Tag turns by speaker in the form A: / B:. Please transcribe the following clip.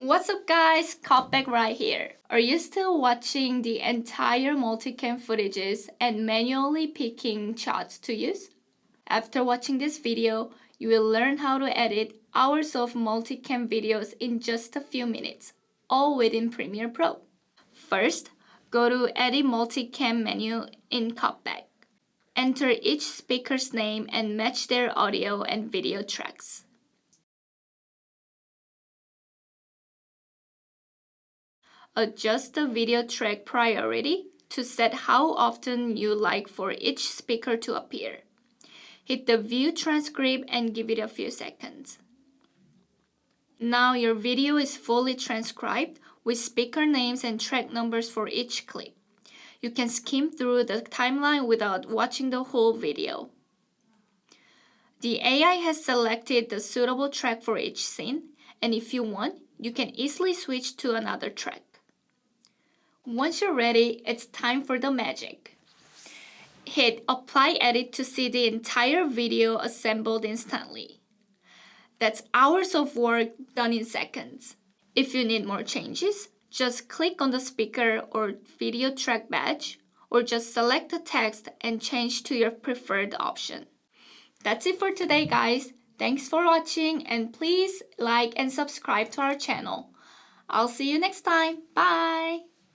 A: What's up guys, Cutback right here. Are you still watching the entire multicam footages and manually picking shots to use? After watching this video, you will learn how to edit hours of multicam videos in just a few minutes, all within Premiere Pro. First, go to Edit Multicam menu in Cutback. Enter each speaker's name and match their audio and video tracks. Adjust the video track priority to set how often you like for each speaker to appear. Hit the View Transcript and give it a few seconds. Now your video is fully transcribed with speaker names and track numbers for each clip. You can skim through the timeline without watching the whole video. The AI has selected the suitable track for each scene, and if you want, you can easily switch to another track. Once you're ready, it's time for the magic. Hit Apply Edit to see the entire video assembled instantly. That's hours of work done in seconds. If you need more changes, just click on the speaker or video track badge, or just select the text and change to your preferred option. That's it for today, guys. Thanks for watching, and please like and subscribe to our channel. I'll see you next time. Bye!